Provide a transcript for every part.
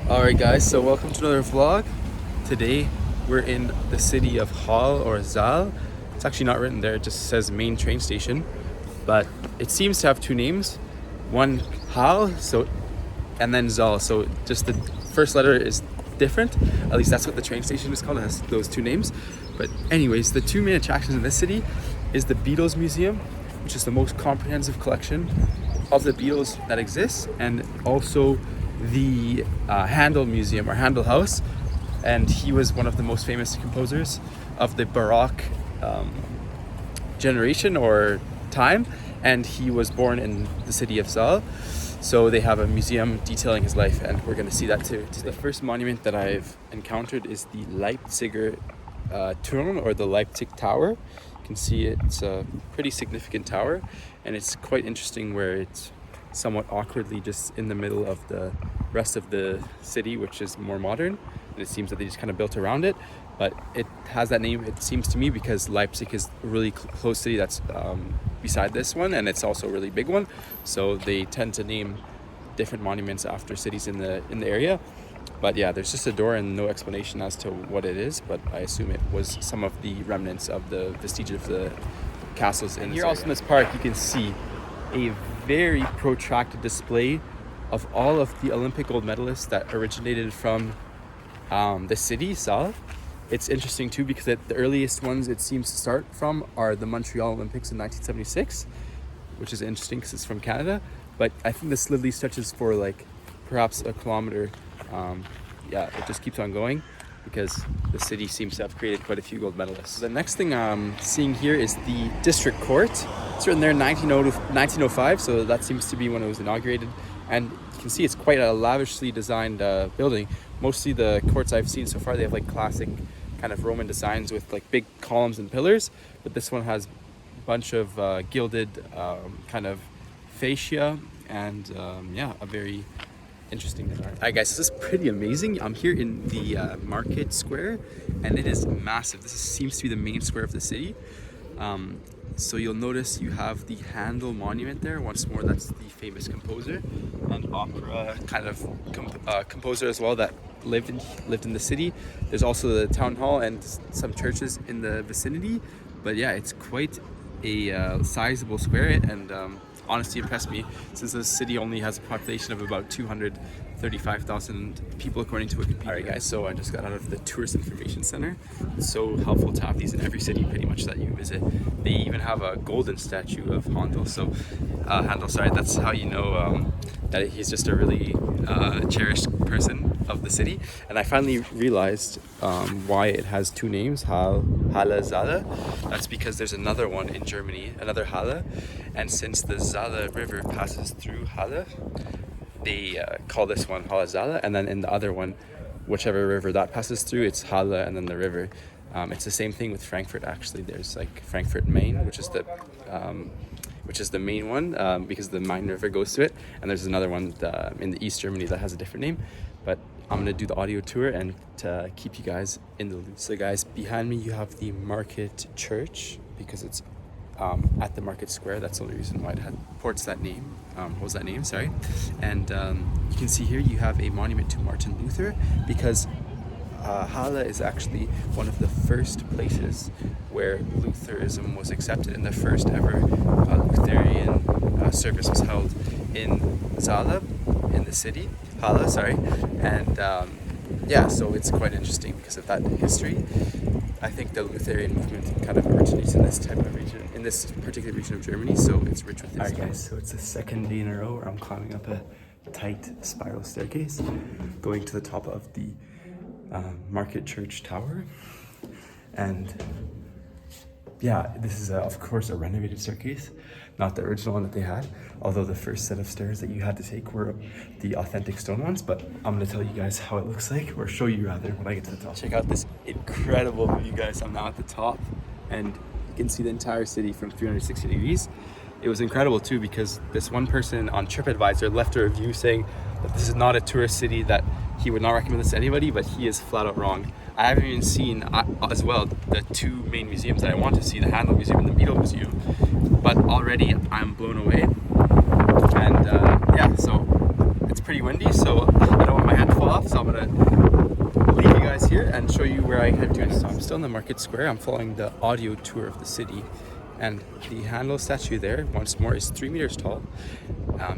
Alright guys, so welcome to another vlog. Today we're in the city of Haale or Zaal. It's actually not written there, it just says main train station. But it seems to have two names. One Haale, and then Zaal. So just the first letter is different. At least that's what the train station is called. It has those two names. But anyways, the two main attractions in this city is the Beatles Museum, which is the most comprehensive collection of the Beatles that exists, and also the Handel Museum or Handel House, and he was one of the most famous composers of the Baroque generation or time, and he was born in the city of Zaal. So they have a museum detailing his life, and we're going to see that too. The first monument that I've encountered is the Leipziger Turm, or the Leipzig Tower. You can see it's a pretty significant tower, and it's quite interesting where it's somewhat awkwardly just in the middle of the rest of the city, which is more modern, and it seems that they just kind of built around it. But it has that name, it seems to me, because Leipzig is a really close city that's beside this one, and it's also a really big one, so they tend to name different monuments after cities in the area. But yeah, there's just a door and no explanation as to what it is, but I assume it was some of the remnants of the vestige of the castles in here. Also in this park you can see a very protracted display of all of the Olympic gold medalists that originated from the city, Zaal. It's interesting too because the earliest ones it seems to start from are the Montreal Olympics in 1976, which is interesting because it's from Canada. But I think this literally stretches for like perhaps a kilometer. Yeah, it just keeps on going because the city seems to have created quite a few gold medalists. The next thing I'm seeing here is the district court. It's written there in 1905, so that seems to be when it was inaugurated. And you can see it's quite a lavishly designed building. Mostly the courts I've seen so far, they have like classic kind of Roman designs with like big columns and pillars, but this one has a bunch of gilded kind of fascia, and yeah, a very interesting design. Alright guys, this is pretty amazing. I'm here in the market square, and it is massive. This seems to be the main square of the city. So you'll notice you have the Handel monument there. Once more, that's the famous composer and opera kind of composer as well that lived in the city. There's also the town hall and some churches in the vicinity. But yeah, it's quite a sizable square, and honestly impressed me since the city only has a population of about 235,000 people according to Wikipedia. Alright guys, so I just got out of the Tourist Information Center. It's so helpful to have these in every city pretty much that you visit. They even have a golden statue of Handel, that's how you know that he's just a really cherished person of the city. And I finally realized why it has two names, Haale, Zaal. That's because there's another one in Germany, another Haale, and since the Zaale River passes through Haale, they call this one Haale Zaal, and then in the other one, whichever river that passes through, it's Haale and then the river. It's the same thing with Frankfurt actually. There's like Frankfurt Main, which is the main one because the Main River goes to it, and there's another one in the East Germany that has a different name. But I'm gonna do the audio tour and keep you guys in the loop. So guys, behind me you have the Market Church because it's at the Market Square. That's the only reason why it ports that name. Sorry. And you can see here you have a monument to Martin Luther because Haale is actually one of the first places where Lutheranism was accepted, and the first ever Lutheran service was held in Zaal, in the city, Haale, and yeah, so it's quite interesting because of that history. I think the Lutheran movement kind of originates in this type of region, in this particular region of Germany, so it's rich with history. Alright guys, so it's the second day in a row where I'm climbing up a tight spiral staircase, going to the top of the Market Church Tower. And yeah, this is of course a renovated staircase, not the original one that they had, although the first set of stairs that you had to take were the authentic stone ones. But I'm going to tell you guys how it looks like, or show you rather, when I get to the top. Check out this incredible view guys. I'm now at the top and you can see the entire city from 360 degrees. It was incredible too because this one person on TripAdvisor left a review saying that this is not a tourist city, that he would not recommend this to anybody, but he is flat out wrong. I haven't even seen as well the two main museums that I want to see, the Handel Museum and the Beatles Museum, but already I'm blown away. And yeah, so it's pretty windy, so I don't want my hand to fall off, so I'm here and show you where I head to next. So I'm still in the market square. I'm following the audio tour of the city. And the Haale statue there, once more, is 3 meters tall.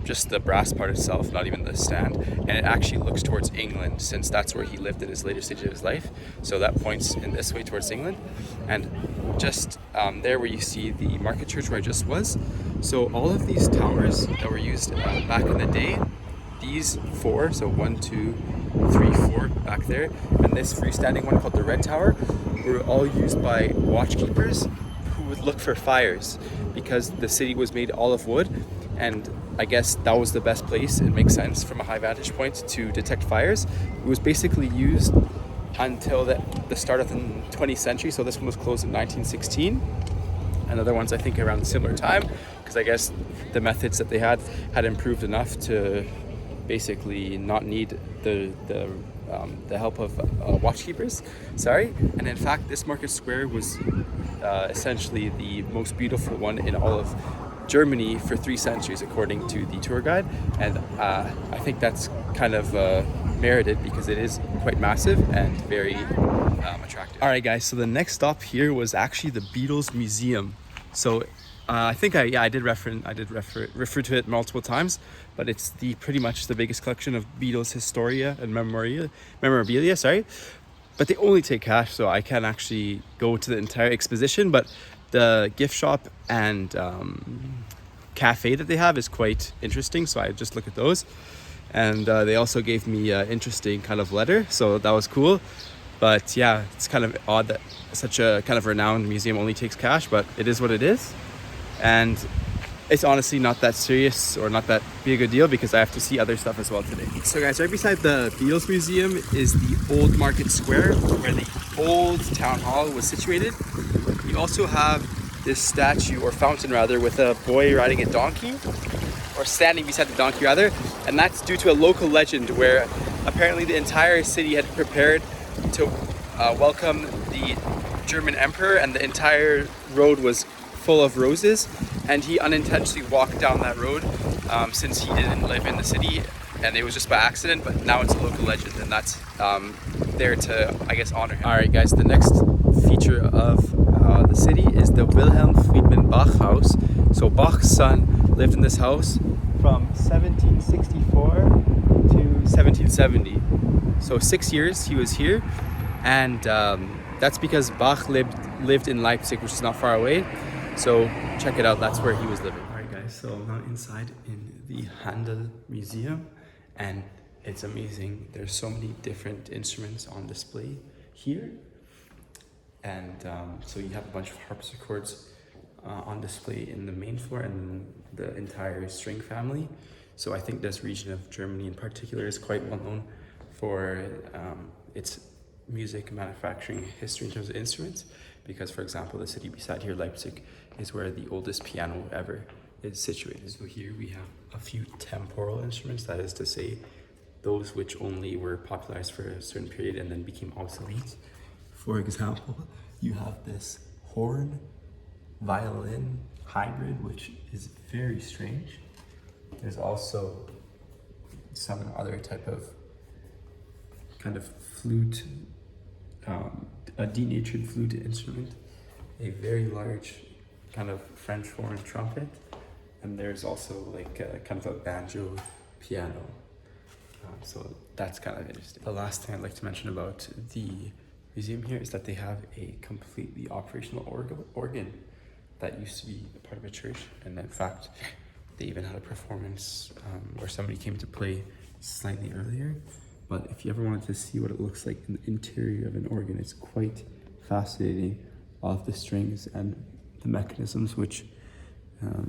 Just the brass part itself, not even the stand. And it actually looks towards England, since that's where he lived in his later stage of his life. So that points in this way towards England. And just there where you see the market church where I just was. So all of these towers that were used back in the day, these 4, so 1, 2, 3, 4 back there, and this freestanding one called the Red Tower, were all used by watchkeepers who would look for fires, because the city was made all of wood, and I guess that was the best place. It makes sense from a high vantage point to detect fires. It was basically used until the start of the 20th century, so this one was closed in 1916. And other ones I think around a similar time, because I guess the methods that they had improved enough to basically not need the help of watchkeepers. And in fact, this market square was essentially the most beautiful one in all of Germany for 3 centuries, according to the tour guide. And I think that's kind of merited, because it is quite massive and very attractive. All right, guys. So the next stop here was actually the Beatles Museum. So I think I did refer to it multiple times, but it's pretty much the biggest collection of Beatles historia and memorabilia. But they only take cash, so I can't actually go to the entire exposition. But the gift shop and cafe that they have is quite interesting, so I just look at those. And they also gave me an interesting kind of letter, so that was cool. But yeah, it's kind of odd that such a kind of renowned museum only takes cash, but it is what it is. And it's honestly not that serious or not that big a deal, because I have to see other stuff as well today. So guys, right beside the Beatles Museum is the Old Market Square, where the old town hall was situated. You also have this statue, or fountain rather, with a boy riding a donkey, or standing beside the donkey rather. And that's due to a local legend where apparently the entire city had prepared to welcome the German emperor, and the entire road was full of roses, and he unintentionally walked down that road since he didn't live in the city, and it was just by accident. But now it's a local legend, and that's there to, I guess, honor him. All right, guys, the next feature of the city is the Wilhelm Friedman Bach house. So Bach's son lived in this house from 1764 to 1770. So 6 years he was here, and that's because Bach lived in Leipzig, which is not far away. So check it out, that's where he was living. All right, guys, so I'm now inside in the Handel Museum, and it's amazing. There's so many different instruments on display here. And so you have a bunch of harpsichords on display in the main floor, and the entire string family. So I think this region of Germany in particular is quite well known for its music manufacturing history in terms of instruments, because for example the city beside here, Leipzig, is where the oldest piano ever is situated. So here we have a few temporal instruments, that is to say those which only were popularized for a certain period and then became obsolete. For example, you have this horn violin hybrid, which is very strange. There's also some other type of kind of flute, a denatured flute instrument, a very large kind of French horn trumpet, and there's also like a kind of a banjo piano. So that's kind of interesting. The last thing I'd like to mention about the museum here is that they have a completely operational organ that used to be a part of a church, and in fact they even had a performance where somebody came to play slightly earlier. But if you ever wanted to see what it looks like in the interior of an organ, it's quite fascinating, all of the strings and the mechanisms which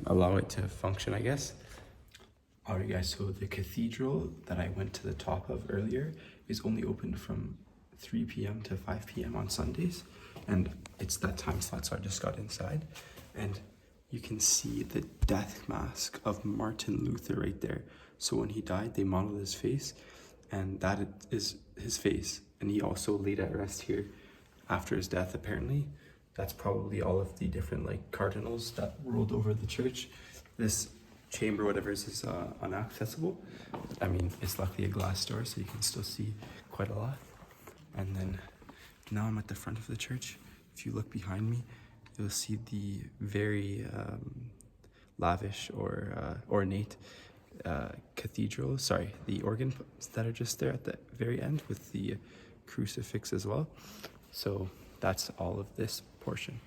allow it to function, I guess. Alright guys, so the cathedral that I went to the top of earlier is only open from 3 p.m. to 5 p.m. on Sundays, and it's that time slot, so I just got inside, and you can see the death mask of Martin Luther right there. So when he died, they modeled his face, and that is his face, and he also laid at rest here after his death. Apparently that's probably all of the different like cardinals that ruled over the church. This chamber, whatever is unaccessible. I mean, it's luckily a glass door, so you can still see quite a lot. And then Now I'm at the front of the church. If you look behind me, you'll see the very lavish or ornate cathedral. Sorry, the organs that are just there at the very end with the crucifix as well. So that's all of this portion.